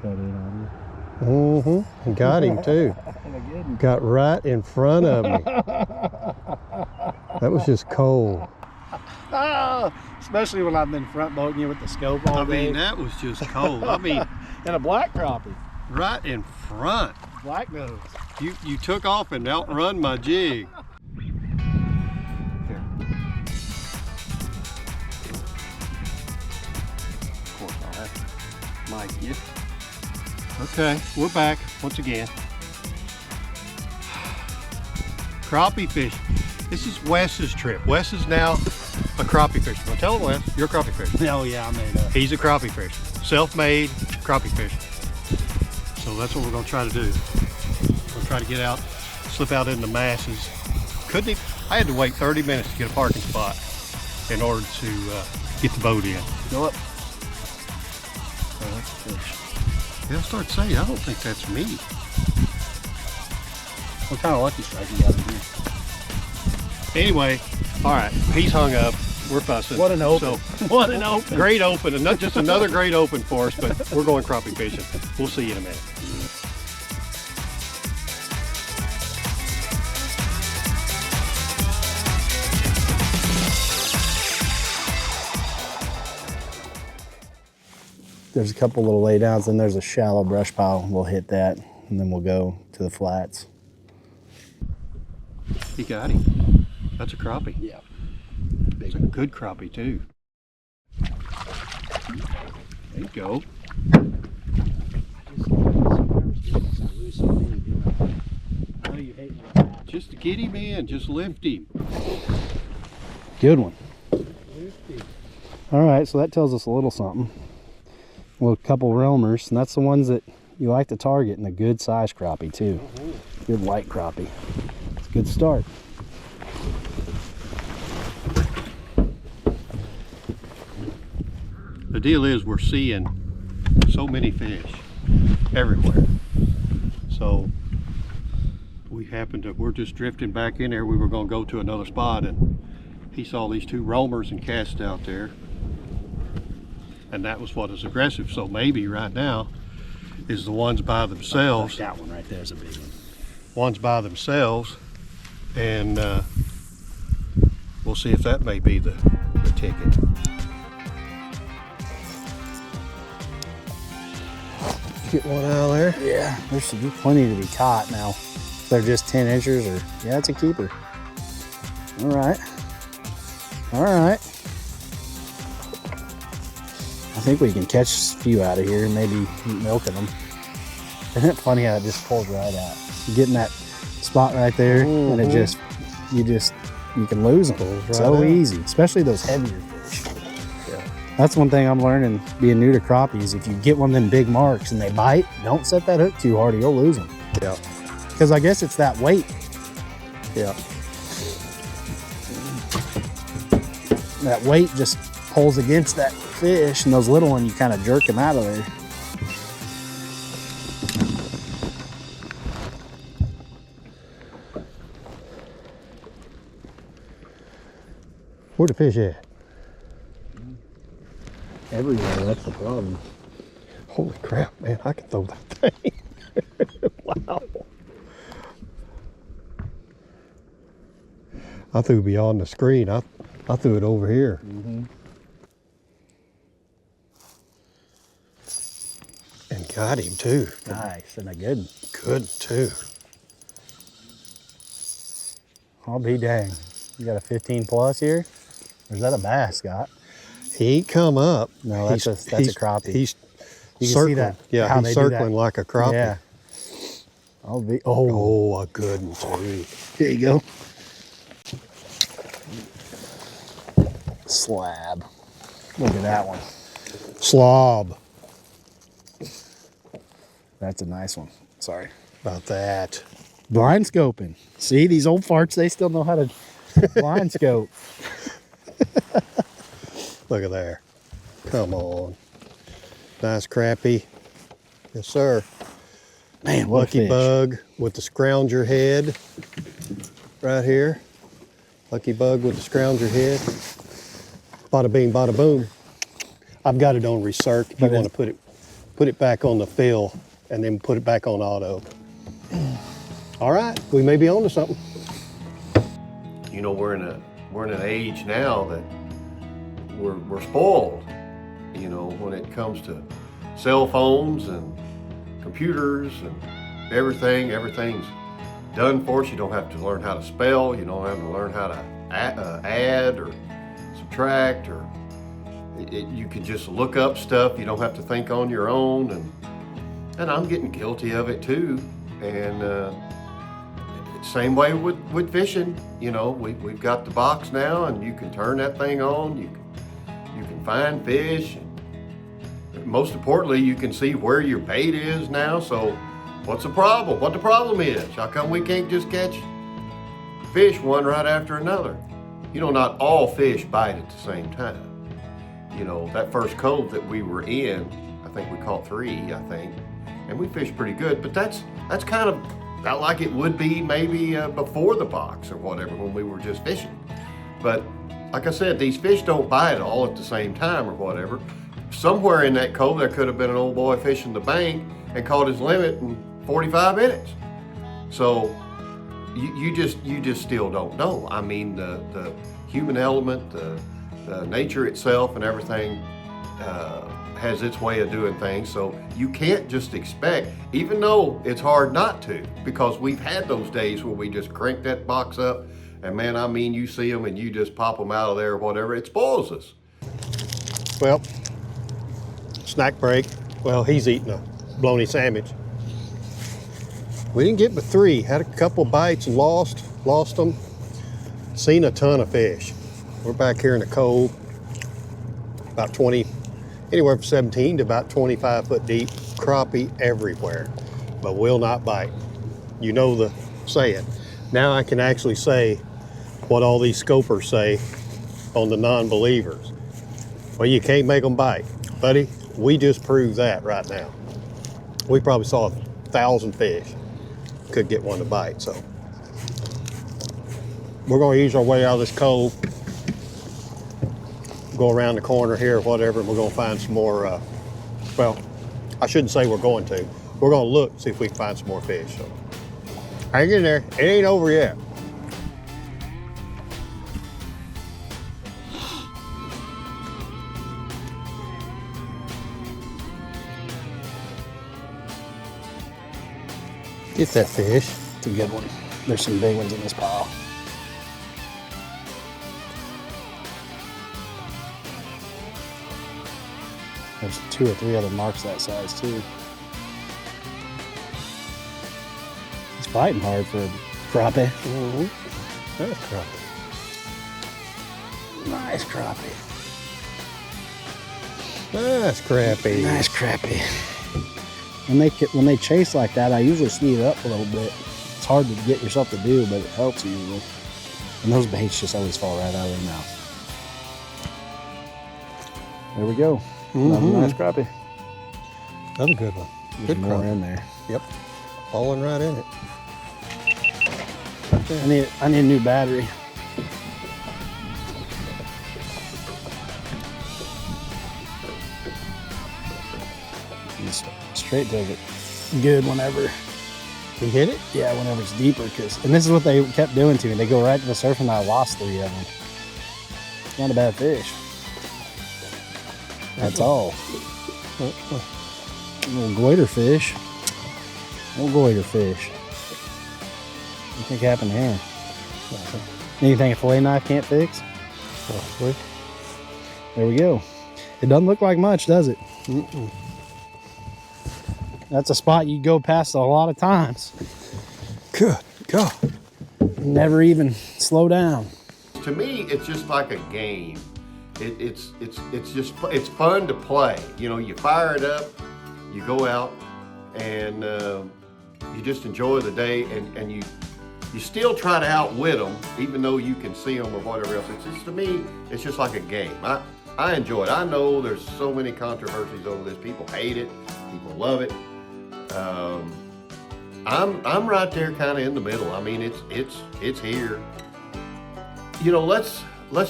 cut in on you. Mm-hmm. Got him too. Got right in front of me. That was just cold. Oh, especially when I've been front boating you with the scope all day. I mean, that was just cold. I mean, and a black crappie. Right in front. Black nose. You took off and outrun my jig. Here. Of course, I'll have to mic you. Okay, we're back once again. Crappie fish. This is Wes's trip. Wes is now a crappie fisher. Well, tell him, Wes, you're a crappie fisher. Oh yeah, I made up. He's a crappie fisher. Self-made crappie fisher. So that's what we're gonna try to do. We're gonna try to get out, slip out in the masses. Couldn't even, I had to wait 30 minutes to get a parking spot in order to get the boat in. Go up. Oh, that's a fish. They'll start saying, I don't think that's me. What kind of lucky strike you got in here? Anyway, all right, he's hung up. We're fussing. What an open. So, what an open. Great open, and not just another great open for us, but we're going crappie fishing. We'll see you in a minute. There's a couple little laydowns, and there's a shallow brush pile. We'll hit that, and then we'll go to the flats. He got him. That's a crappie. Yeah. It's a good crappie too. There you go. Just to get him in, just lift him. Good one. All right, so that tells us a little something. Well, a couple roamers, and that's the ones that you like to target, and a good size crappie too. Good white crappie. It's a good start. The deal is we're seeing so many fish everywhere. So we're just drifting back in there. We were going to go to another spot, and he saw these two roamers and cast out there. And that was what is aggressive. So maybe right now is the ones by themselves. That one right there is a big one. Ones by themselves, and we'll see if that may be the ticket. Get one out of there. Yeah, there should be plenty to be caught now. They're just 10 inches, or yeah, it's a keeper. All right, all right. I think we can catch a few out of here and maybe milking them. Isn't it funny how it just pulls right out? You get in that spot right there, and it just, you can lose them. Right so out. Easy, especially those heavier fish. Yeah. That's one thing I'm learning being new to crappies. If you get one of them big marks and they bite, don't set that hook too hard or you'll lose them. Yeah. Because I guess it's that weight. Yeah. That weight just pulls against that fish, and those little ones, you kind of jerk them out of there. Where the fish at? Everywhere, that's the problem. Holy crap, man, I can throw that thing. Wow. I threw beyond the screen. I threw it over here. Mm-hmm. And got him too. Nice, and a good one. Good too. I'll be dang. You got a 15 plus here? Or is that a bass, Scott? He ain't come up. No, that's a crappie. He's you can circling. see that. Yeah, how he's circling like a crappie. Yeah. I'll be. Oh, a good one too. Here you go. Slab. Look at that one. Slob. That's a nice one. Sorry about that. Blind scoping. See, these old farts, they still know how to blind scope. Look at there. Come on. Nice crappie. Yes, sir. Man, what Lucky a fish. bug with the scrounger head right here. Lucky bug with the scrounger head. Bada bing, bada boom. I've got it on recirc if you want to put it put it back on the fill, and then put it back on auto. All right, we may be on to something. You know, we're in an age now that we're spoiled. You know, when it comes to cell phones and computers and everything's done for us. You don't have to learn how to spell. You don't have to learn how to add or subtract, or you can just look up stuff. You don't have to think on your own, and I'm getting guilty of it too. And same way with fishing. You know, we've got the box now, and you can turn that thing on. You can find fish. And most importantly, you can see where your bait is now. So what's the problem? What the problem is? How come we can't just catch fish one right after another? You know, not all fish bite at the same time. You know, that first cove that we were in, I think we caught 3, I think, and we fished pretty good. But that's kind of not like it would be maybe before the box or whatever, when we were just fishing. But like I said, these fish don't bite all at the same time or whatever. Somewhere in that cove, there could have been an old boy fishing the bank and caught his limit in 45 minutes. So you just still don't know. I mean, the human element, the nature itself and everything has its way of doing things. So you can't just expect, even though it's hard not to, because we've had those days where we just crank that box up and man, I mean, you see them and you just pop them out of there or whatever. It spoils us. Well, snack break. Well, he's eating a bologna sandwich. We didn't get but 3. Had a couple bites and lost them. Seen a ton of fish. We're back here in the cove, about 20, anywhere from 17 to about 25 foot deep. Crappie everywhere, but will not bite. You know the saying. Now I can actually say what all these scopers say on the non-believers. Well, you can't make them bite. Buddy, we just proved that right now. We probably saw 1,000 fish. Could get one to bite, so. We're gonna ease our way out of this cove, go around the corner here or whatever, and we're gonna find some more, well, I shouldn't say we're going to. We're gonna look, see if we can find some more fish, so. Hang in there, it ain't over yet. Get that fish. It's a good one. There's some big ones in this pile. There's 2 or 3 other marks that size too. It's fighting hard for a crappie. Mm-hmm. That's crappie. Nice crappie. Nice crappie. Nice crappie. When they chase like that, I usually speed it up a little bit. It's hard to get yourself to do, but it helps usually. And those baits just always fall right out of their mouth. There we go. Another nice crappie. Another good one. There's Good more crappie. in there. Yep. Falling right in it. I need a new battery. Straight does it good whenever You hit it? Yeah, whenever it's deeper, and this is what they kept doing to me. They go right to the surf, and I lost 3 of them. It's not a bad fish. That's all. Little goiter fish. Little goiter fish. What do you think happened here? Anything a fillet knife can't fix? Possibly. There we go. It doesn't look like much, does it? That's a spot you go past a lot of times. Good God. Never even slow down. To me, it's just like a game. It's fun to play. You know, you fire it up, you go out, and you just enjoy the day, and you still try to outwit them, even though you can see them or whatever else. It's just, to me, it's just like a game. I enjoy it. I know there's so many controversies over this. People hate it. People love it. I'm right there, kind of in the middle. I mean, it's here. You know, let's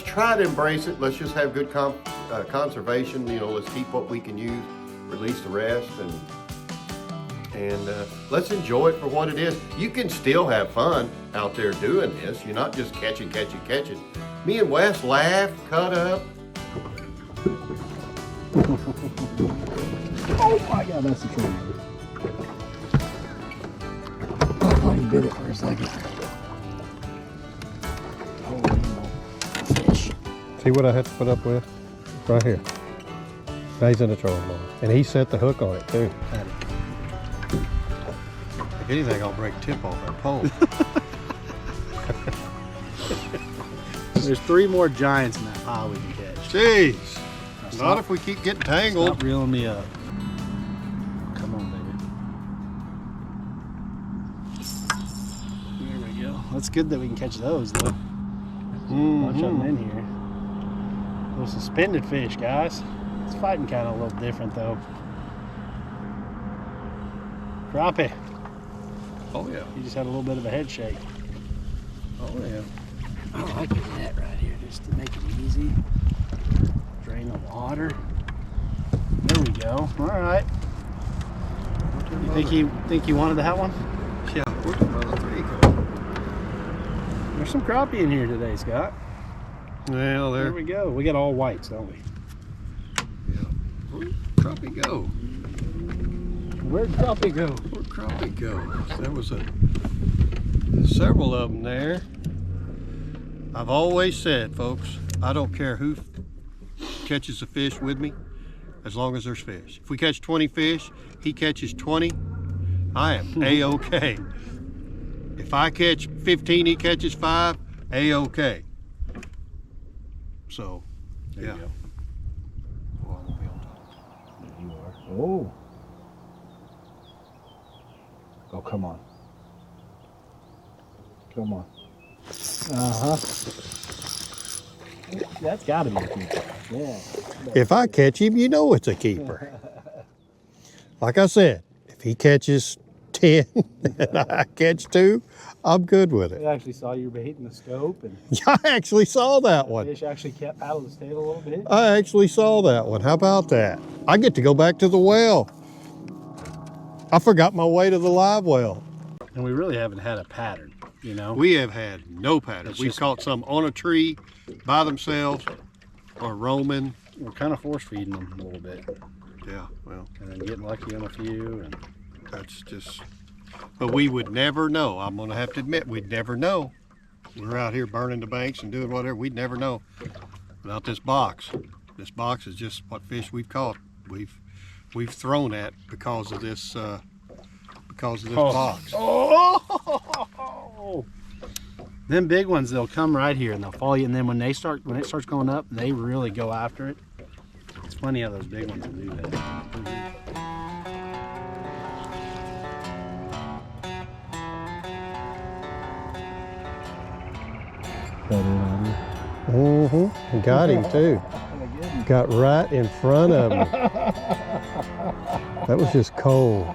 try to embrace it. Let's just have good conservation. You know, let's keep what we can use. release the rest, and let's enjoy it for what it is. You can still have fun out there doing this. You're not just catching. Me and Wes laugh, cut up. Oh my God, that's a tree. Oh, you bit it for a second. Fish. See what I had to put up with? Right here. Now he's in the trolling motor. And he set the hook on it too. If anything, I'll break tip off that pole. There's 3 more giants in that pile we can catch. Jeez. Not if we keep getting tangled. Stop reeling me up. Come on, baby. There we go. That's good that we can catch those, though. Bunch of them in here. Little suspended fish, guys. It's fighting kind of a little different, though. Crappie. Oh yeah. He just had a little bit of a head shake. Oh yeah. I like the net right here just to make it easy. Drain the water. There we go. All right. You think he wanted that one? Yeah. Where's another 3 go? There's some crappie in here today, Scott. Well, There we go. We got all whites, don't we? Yeah. Where'd crappie go? Where'd crappie go? Where'd crappie go? There was several of them there. I've always said, folks, I don't care who catches a fish with me, as long as there's fish. If we catch 20 fish, he catches 20, I am A-okay. If I catch 15, he catches 5, A-okay. So, There yeah. you go. Oh, I won't be on top. There you are. Oh. Oh, come on. Come on. Uh-huh. That's got to be a keeper. Yeah. If I catch him, you know it's a keeper. Like I said, if he catches 10 and I catch 2, I'm good with it. I actually saw your bait in the scope, and I actually saw that one. fish actually kept paddling his tail a little bit. I actually saw that one. How about that? I get to go back to the well. I forgot my way to the live well. And we really haven't had a pattern, you know? We have had no pattern. It's We've just- caught some on a tree by themselves or roaming. We're kind of force feeding them a little bit, Yeah, well, and then getting lucky on a few. And that's just, but we would never know. I'm gonna have to admit, we'd never know. We're out here burning the banks and doing whatever. We'd never know without this box. This box is just what fish we've caught. We've thrown at because of this box. Oh! Them big ones, they'll come right here and they'll follow you, and then when it starts going up, they really go after it. It's funny how those big ones will do that. Got him too. Got right in front of him. That was just cold.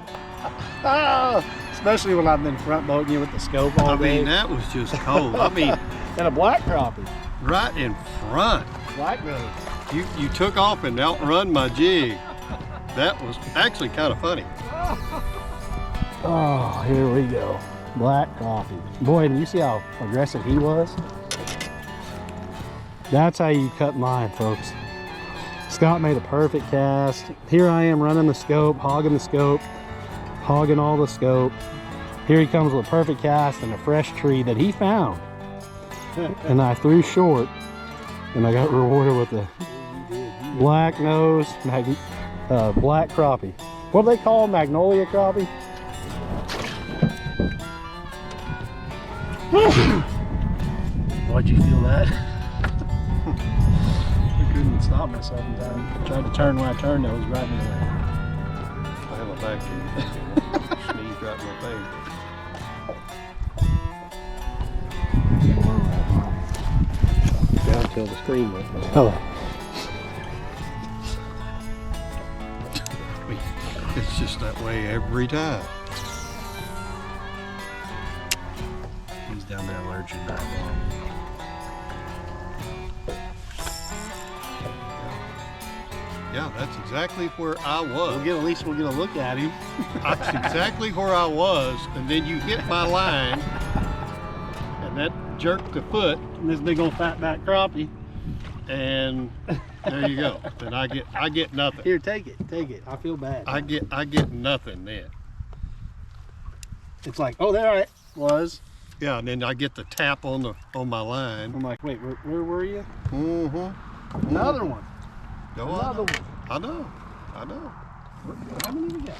Especially when I've been front boating you with the scope all I day. mean, that was just cold. I mean, And a black crappie. right in front. Black nose. You took off and outrun my jig. That was actually kind of funny. Oh, here we go. Black coffee. Boy, do you see how aggressive he was? That's how you cut mine, folks. Scott made a perfect cast. Here I am running the scope, hogging all the scope. Here he comes with a perfect cast and a fresh tree that he found. And I threw short, and I got rewarded with a black nose, black crappie. What do they call them? Magnolia crappie? Why'd you feel that? I couldn't stop myself in time. I tried to turn when I turned, I was right in the way. I have a back here. Sneezed right in my face. Down till the screen went. Hello. It's just that way every time. He's down there lurching right now. Yeah, that's exactly where I was. At least we'll get a look at him. That's exactly where I was, and then you hit my line, and that jerked the foot, And this big old fat back crappie. and there you go. Then I get nothing. Here, take it. I feel bad. I get nothing then. It's like, oh, there it was. Yeah, and then I get the tap on my line. I'm like, wait, where were you? Mm-hmm. Another one. Go Another on. one. I know. How many we got?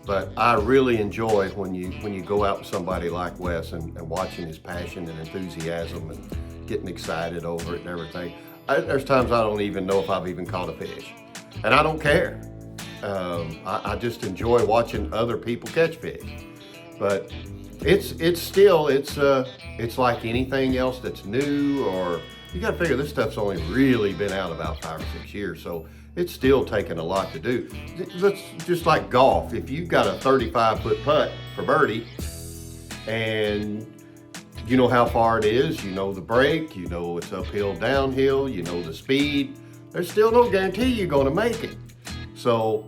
But I really enjoy when you go out with somebody like Wes and watching his passion and enthusiasm and getting excited over it and everything. There's times I don't even know if I've even caught a fish, and I don't care. I just enjoy watching other people catch fish. But it's like anything else that's new, or you got to figure this stuff's only really been out about 5 or 6 years, so it's still taking a lot to do. It's just like golf. If you've got a 35-foot putt for birdie, and you know how far it is, you know the break, you know it's uphill, downhill, you know the speed, there's still no guarantee you're going to make it. So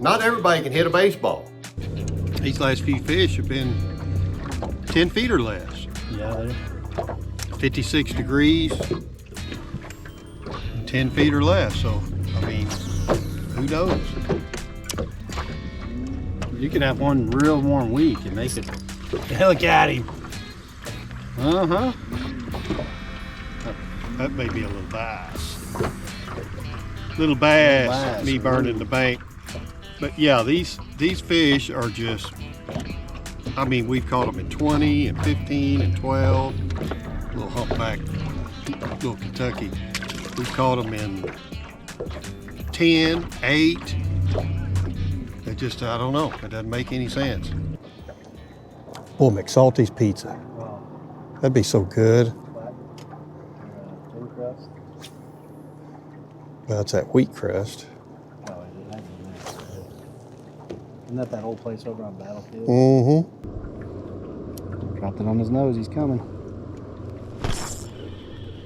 not everybody can hit a baseball. These last few fish have been 10 feet or less. Yeah, 56 degrees, 10 feet or less. So, I mean, who knows? you could have one real warm week and make it. Look at him. Uh-huh. That may be a little bass. Little bass, me burning the bank. But yeah, these fish are just, I mean, we've caught them in 20 and 15 and 12. Little humpback, little Kentucky. We've caught them in 10, 8. It just, I don't know. It doesn't make any sense. Oh, McSalty's pizza. That'd be so good. Thin crust. Well, it's that wheat crust. Oh, isn't that old place over on Battlefield? Mm-hmm. Dropped it on his nose. He's coming.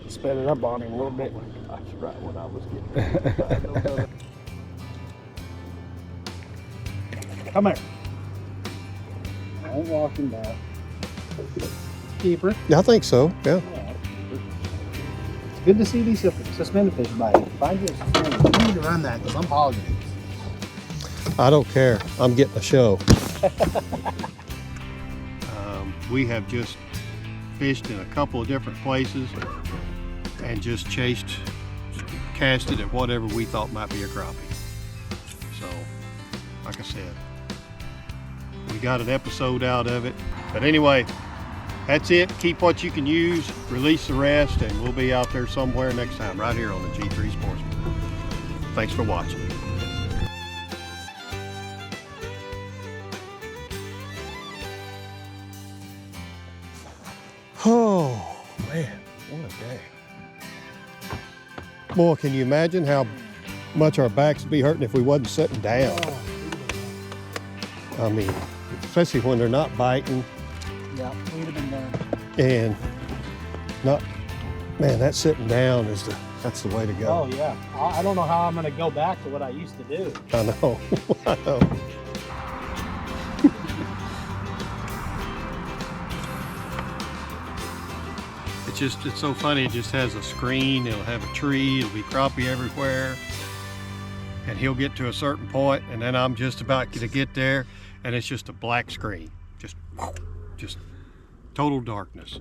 Sped it up on him a little bit. That's right what I was getting. Come here. Don't walk him back. Keeper. Yeah, I think so. Yeah. It's good to see these suspended fish biting. If I get suspended, you need to run that because I'm hogging it. I don't care. I'm getting a show. We have just fished in a couple of different places and just casted at whatever we thought might be a crappie. So, like I said, we got an episode out of it. But anyway, that's it. Keep what you can use, release the rest, and we'll be out there somewhere next time right here on the G3 Sportsman. Thanks for watching. Oh, man, what a day. Boy, can you imagine how much our backs would be hurting if we wasn't sitting down? I mean, especially when they're not biting. Yeah, we'd have been done. And not, man, that sitting down is that's the way to go. Oh, yeah. I don't know how I'm going to go back to what I used to do. I know. I know. It's so funny. It just has a screen. It'll have a tree. It'll be crappie everywhere. And he'll get to a certain point, and then I'm just about to get there, and it's just a black screen. Just total darkness.